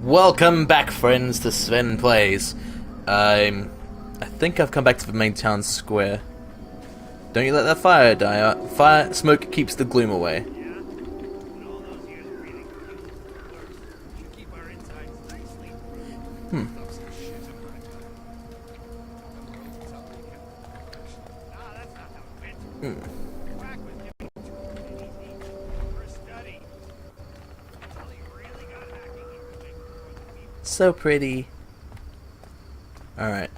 Welcome back, friends, to Sven Plays. I think I've come back to the main town square. Don't you let that fire die out. Fire smoke keeps the gloom away. So pretty. Alright.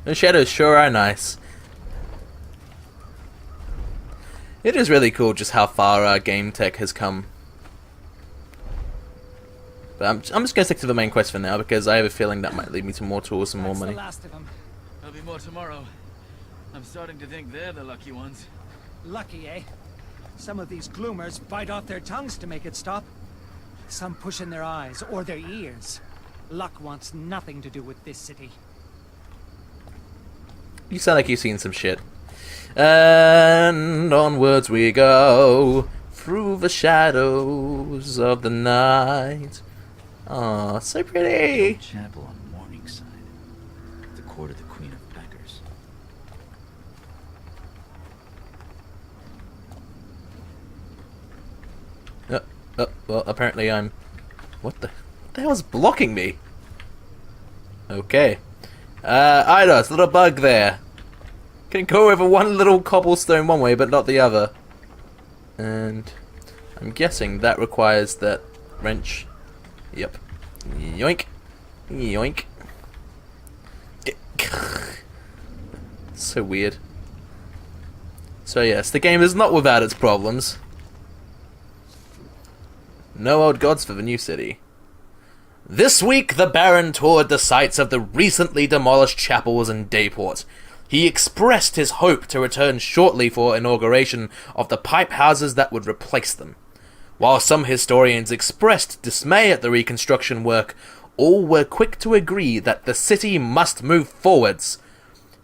The shadows sure are nice. It is really cool just how far our game tech has come. But I'm just going to stick to the main quest for now because I have a feeling that might lead me to more tools and more money. The last of them. There'll be more tomorrow. I'm starting to think they're the lucky ones. Lucky, eh? Some of these gloomers bite off their tongues to make it stop. Some push in their eyes or their ears. Luck wants nothing to do with this city. You sound like you've seen some shit. And onwards we go through the shadows of the night. Aw, so pretty. Chapel on Morningside. The court of the Queen of Beggars. Well, apparently I'm... What the hell is blocking me? Okay. Eidos, little bug there. Can go over one little cobblestone one way, but not the other. And I'm guessing that requires that wrench. Yep. Yoink. Yoink. So weird. So yes, the game is not without its problems. No old gods for the new city. This week, the Baron toured the sites of the recently demolished chapels in Dayport. He expressed his hope to return shortly for inauguration of the pipe houses that would replace them. While some historians expressed dismay at the reconstruction work, all were quick to agree that the city must move forwards.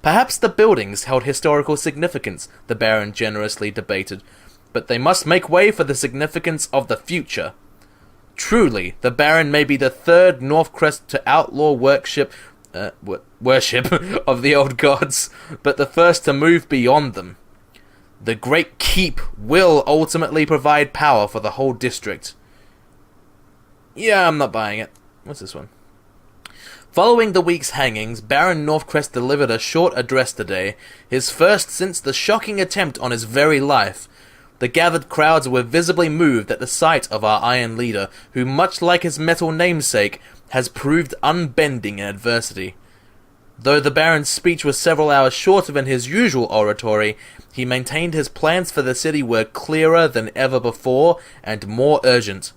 Perhaps the buildings held historical significance, the Baron generously debated, but they must make way for the significance of the future. Truly, the Baron may be the third Northcrest to outlaw worship of the old gods, but the first to move beyond them. The Great Keep will ultimately provide power for the whole district. Yeah, I'm not buying it. What's this one? Following the week's hangings, Baron Northcrest delivered a short address today, his first since the shocking attempt on his very life. The gathered crowds were visibly moved at the sight of our Iron Leader, who, much like his metal namesake, has proved unbending in adversity. Though the Baron's speech was several hours shorter than his usual oratory, he maintained his plans for the city were clearer than ever before and more urgent.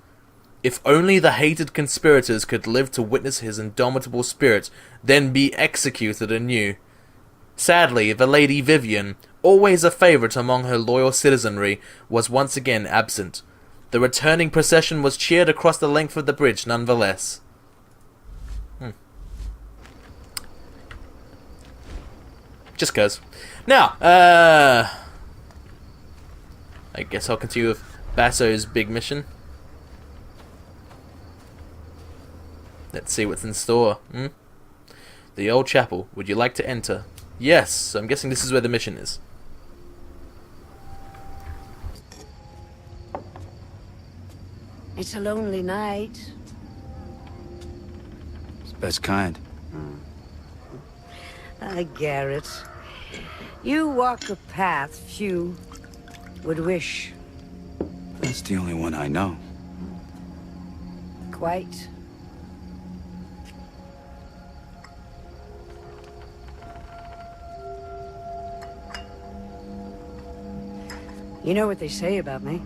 If only the hated conspirators could live to witness his indomitable spirit, then be executed anew. Sadly, the Lady Vivian, always a favourite among her loyal citizenry, was once again absent. The returning procession was cheered across the length of the bridge nonetheless. Just cuz. Now, I guess I'll continue with Basso's big mission. Let's see what's in store. The old chapel. Would you like to enter? Yes, I'm guessing this is where the mission is. It's a lonely night. It's the best kind. Garrett. You walk a path few would wish. That's the only one I know. Quite. You know what they say about me?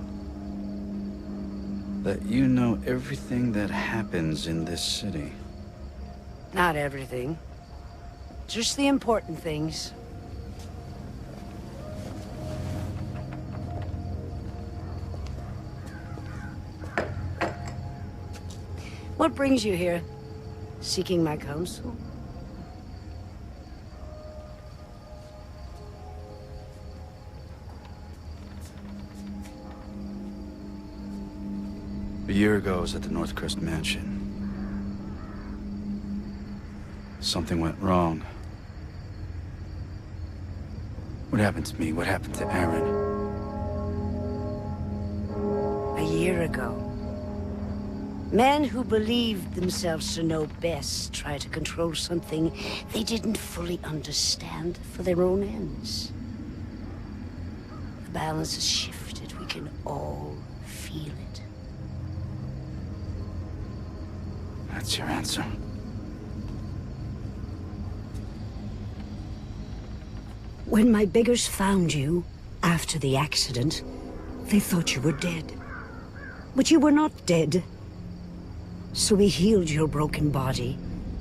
That you know everything that happens in this city. Not everything. Just the important things. What brings you here? Seeking my counsel? A year ago, I was at the Northcrest Mansion. Something went wrong. What happened to me? What happened to Aaron? A year ago, men who believed themselves to know best tried to control something they didn't fully understand for their own ends. The balance has shifted. We can all feel it. That's your answer. When my beggars found you after the accident, they thought you were dead. But you were not dead. So we healed your broken body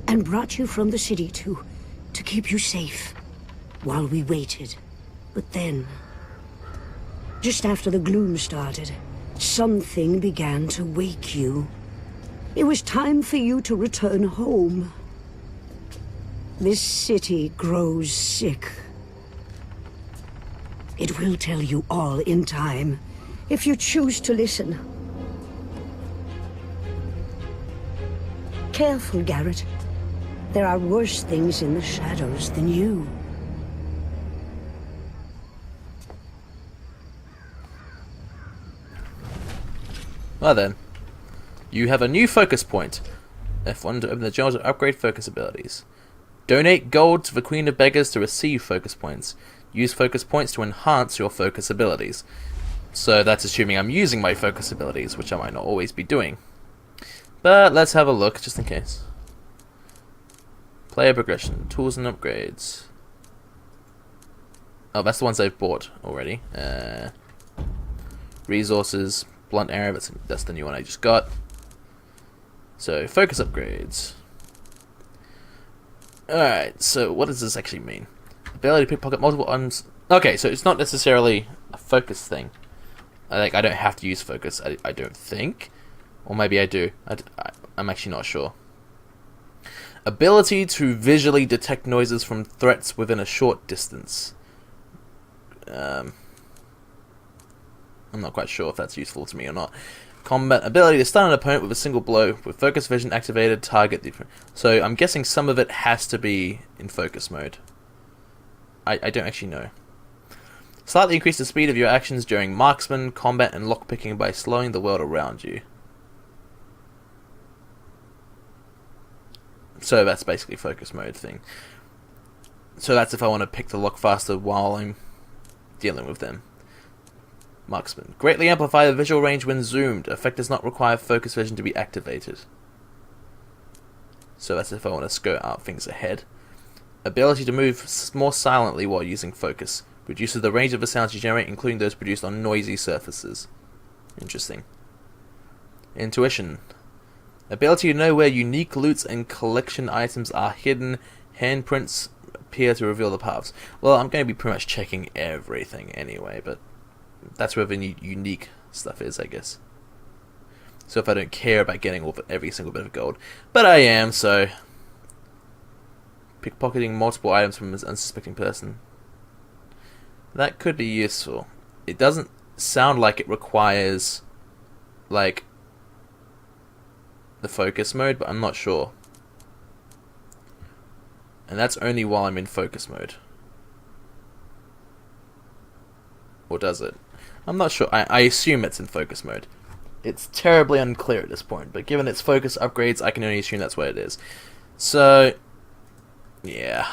and brought you from the city to keep you safe while we waited. But then, just after the gloom started, something began to wake you. It was time for you to return home. This city grows sick. It will tell you all in time, if you choose to listen. Careful, Garrett. There are worse things in the shadows than you. Well then, you have a new focus point. F1 to open the journal to upgrade focus abilities. Donate gold to the Queen of Beggars to receive focus points. Use focus points to enhance your focus abilities. So that's assuming I'm using my focus abilities, which I might not always be doing. But let's have a look, just in case. Player progression, tools and upgrades. Oh, that's the ones I've bought already. Resources, blunt arrow, that's the new one I just got. So, focus upgrades. Alright, so what does this actually mean? Ability to pickpocket multiple items. Okay, so it's not necessarily a focus thing. I don't have to use focus, I don't think. Or maybe I do. I'm actually not sure. Ability to visually detect noises from threats within a short distance. I'm not quite sure if that's useful to me or not. Combat ability to stun an opponent with a single blow with focus vision activated. Target different. So I'm guessing some of it has to be in focus mode. I don't actually know. Slightly increase the speed of your actions during marksman, combat, and lockpicking by slowing the world around you. So that's basically focus mode thing. So that's if I want to pick the lock faster while I'm dealing with them. Marksman. Greatly amplify the visual range when zoomed. Effect does not require focus vision to be activated. So that's if I want to scout out things ahead. Ability to move more silently while using focus. Reduces the range of the sounds you generate, including those produced on noisy surfaces. Interesting. Intuition. Ability to know where unique loots and collection items are hidden. Handprints appear to reveal the paths. Well, I'm going to be pretty much checking everything anyway, but that's where the unique stuff is, I guess. So if I don't care about getting every single bit of gold. But I am, so... Pickpocketing multiple items from an unsuspecting person. That could be useful. It doesn't sound like it requires, like, the focus mode, but I'm not sure. And that's only while I'm in focus mode. Or does it? I'm not sure. I assume it's in focus mode. It's terribly unclear at this point, but given its focus upgrades, I can only assume that's what it is. So, yeah.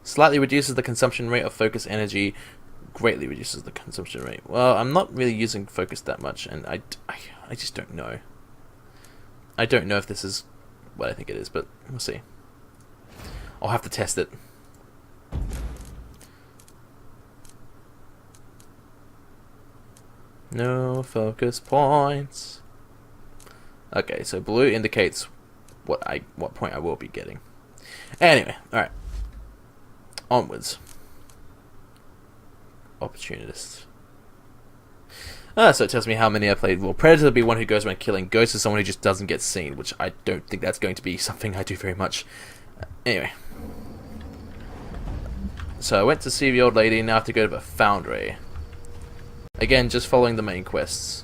Slightly reduces the consumption rate of focus energy. Greatly reduces the consumption rate. Well, I'm not really using focus that much, and I just don't know. I don't know if this is what I think it is, but we'll see. I'll have to test it. No focus points. Okay, so blue indicates what point I will be getting. Anyway, alright. Onwards. Opportunist. So it tells me how many I played. Well, Predator would be one who goes around killing. Ghost is someone who just doesn't get seen, which I don't think that's going to be something I do very much. Anyway. So I went to see the old lady, now I have to go to the foundry. Again, just following the main quests.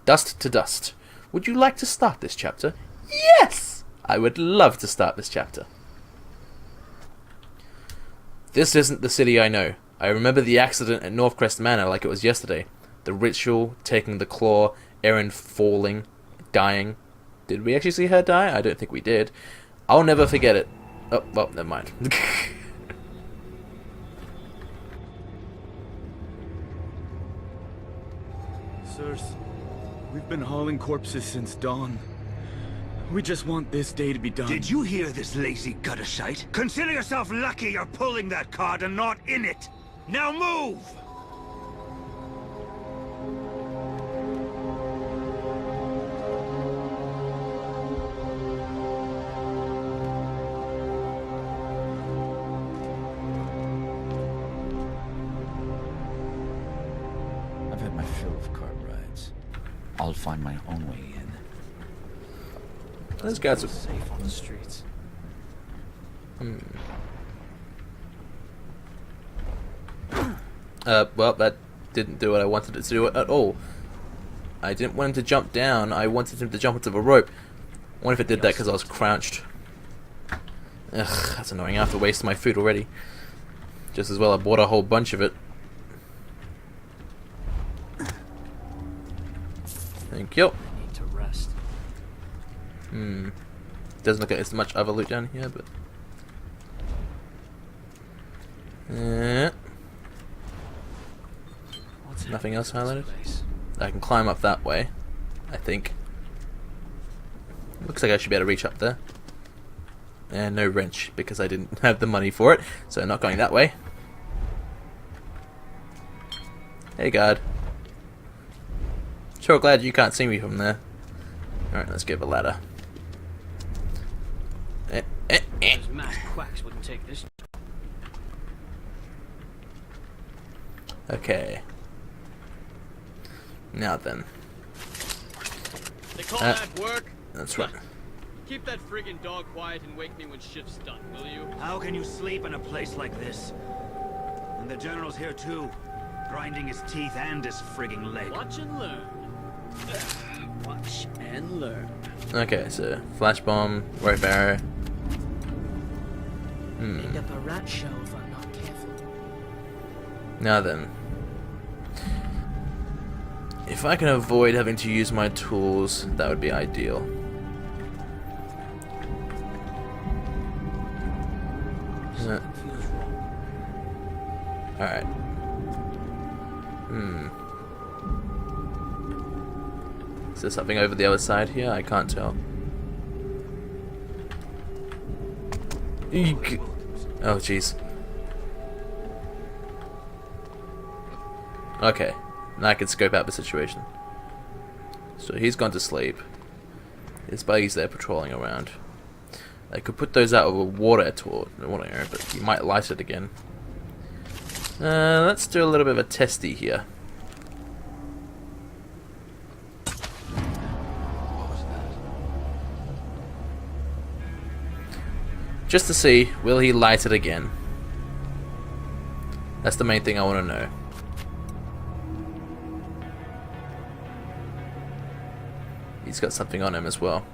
Dust to dust. Would you like to start this chapter? Yes! I would love to start this chapter. This isn't the city I know. I remember the accident at Northcrest Manor like it was yesterday. The ritual, taking the claw, Erin falling, dying. Did we actually see her die? I don't think we did. I'll never forget it. Oh, well, never mind. Sirs, we've been hauling corpses since dawn. We just want this day to be done. Did you hear this lazy gutter shite? Consider yourself lucky you're pulling that card and not in it! Now move! I've had my fill of cart rides. I'll find my own way in. Those guys are Safe on the streets. Well, that didn't do what I wanted it to do at all. I didn't want him to jump down, I wanted him to jump into the rope. What if it did that because I was crouched? Ugh, that's annoying. I have to waste my food already. Just as well I bought a whole bunch of it. Thank you. I need to rest. Doesn't look like there's much other loot down here, but... What's Nothing happening else to this highlighted? place? I can climb up that way, I think. Looks like I should be able to reach up there. And no wrench, because I didn't have the money for it, so not going that way. Hey, guard. Sure glad you can't see me from there. Alright, let's give a ladder. Those masked quacks wouldn't take this. Okay. Now then. They call that work? That's right. Keep that friggin' dog quiet and wake me when shift's done, will you? How can you sleep in a place like this? And the General's here too, grinding his teeth and his frigging leg. Watch and learn. Watch and learn. Okay, so flash bomb, rope arrow. End up a rat show if I'm not careful. Now then. If I can avoid having to use my tools, that would be ideal. Something feels wrong. Alright. Is there something over the other side here? I can't tell. Eek. Oh, jeez. Okay. Now I can scope out the situation. So he's gone to sleep. His buddy's there patrolling around. I could put those out with a water arrow, but he might light it again. Let's do a little bit of a testy here. Just to see, will he light it again? That's the main thing I want to know. He's got something on him as well.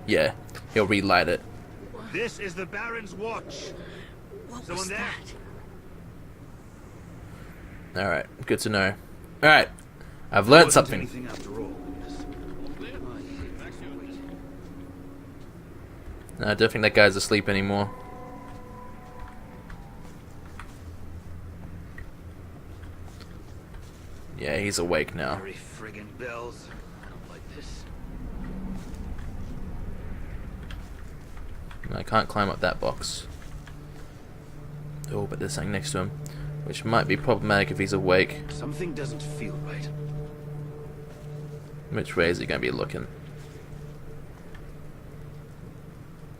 Yeah, he'll relight it. This is the Baron's watch. What Someone was there? that? Alright, good to know. Alright, I've learned Wasn't something. anything after all. No, I don't think that guy's asleep anymore. Yeah, he's awake now. Very friggin' bells. I don't like this. I can't climb up that box. Oh, but there's something next to him, which might be problematic if he's awake. Something doesn't feel right. Which way is he going to be looking?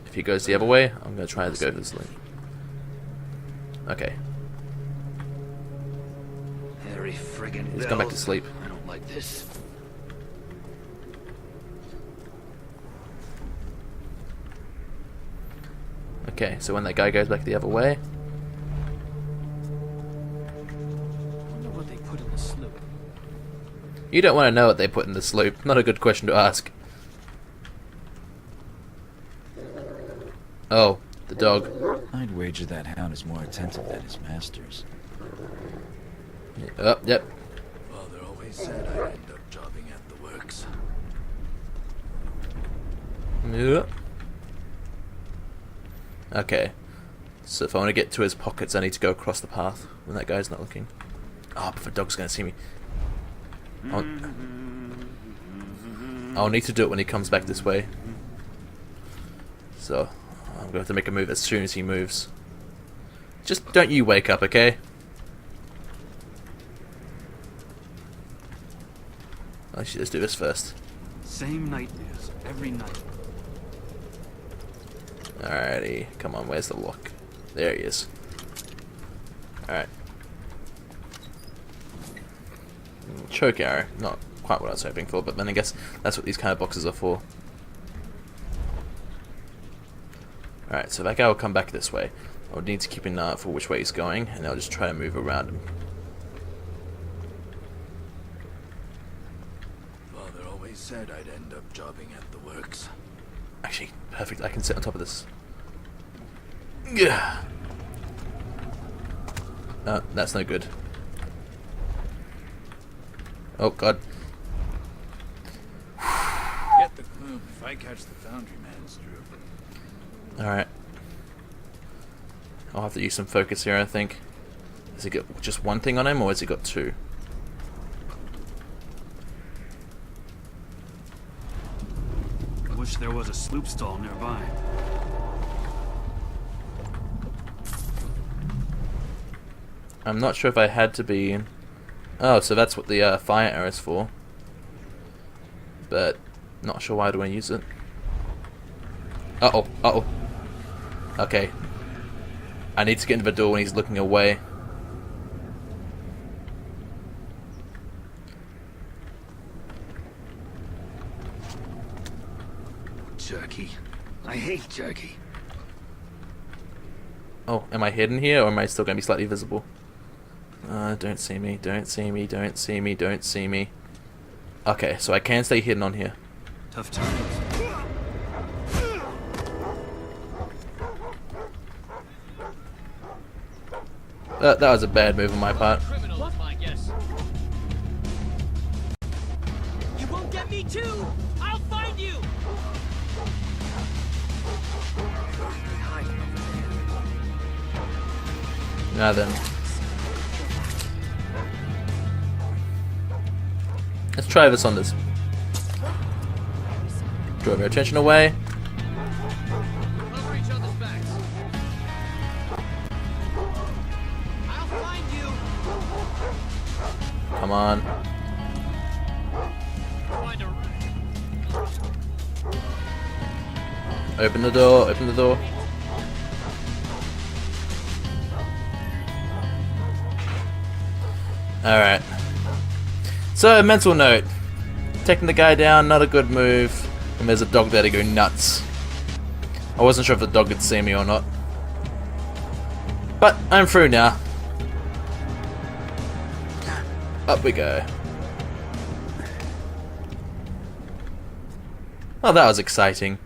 If he goes the other way, I'm going to try to go this way. Okay, Very friggin' bells. he's gone back to sleep. I don't like this. Okay, so when that guy goes back the other way, Wonder what they put in the sloop. You don't want to know what they put in the sloop. Not a good question to ask. Oh, the dog. I'd wager that hound is more attentive than his masters. Oh, yep. Father always said I'd end up jobbing at the works. Yep. Okay. So if I want to get to his pockets, I need to go across the path when that guy's not looking. Oh, but the dog's going to see me. I'll need to do it when he comes back this way. So, I'm going to have to make a move as soon as he moves. Just don't you wake up, okay? I should just do this first. Same nightmares every night. Alrighty, come on, where's the lock? There he is. Alright. Choke arrow, not quite what I was hoping for, but then I guess that's what these kind of boxes are for. Alright, so that guy will come back this way. I would need to keep an eye out for which way he's going, and I'll just try and move around him. Father always said I'd end up jobbing at the works. Actually, perfect, I can sit on top of this. Yeah. That's no good. Oh god. Get the gloom if I catch the foundry man's through. Alright. I'll have to use some focus here, I think. Has he got just one thing on him, or has he got two? I wish there was a sloop stall nearby. I'm not sure if I had to be... Oh, so that's what the fire arrow is for. But, not sure why I want to use it. Uh-oh, uh-oh. Okay. I need to get into the door when he's looking away. Jerky. I hate jerky. Oh, am I hidden here, or am I still going to be slightly visible? Don't see me, don't see me, don't see me, don't see me. Okay, so I can stay hidden on here. Tough times. That was a bad move on my part. Criminal is my guess. You won't get me too! I'll find you! Now then. Let's try this on this. Draw your attention away. Cover each other's backs. I'll find you! Come on. Find a... Open the door, open the door. Alright. So, mental note. Taking the guy down, not a good move. And there's a dog there to go nuts. I wasn't sure if the dog could see me or not. But, I'm through now. Up we go. Well, that was exciting.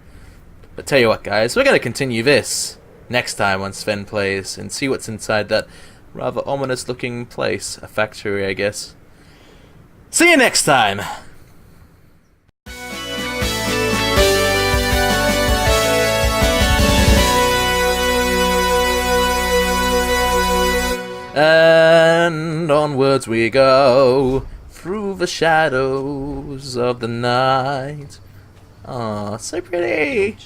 But tell you what, guys, we're going to continue this next time on Sven Plays and see what's inside that rather ominous looking place. A factory, I guess. See you next time! And onwards we go through the shadows of the night. Aw, so pretty!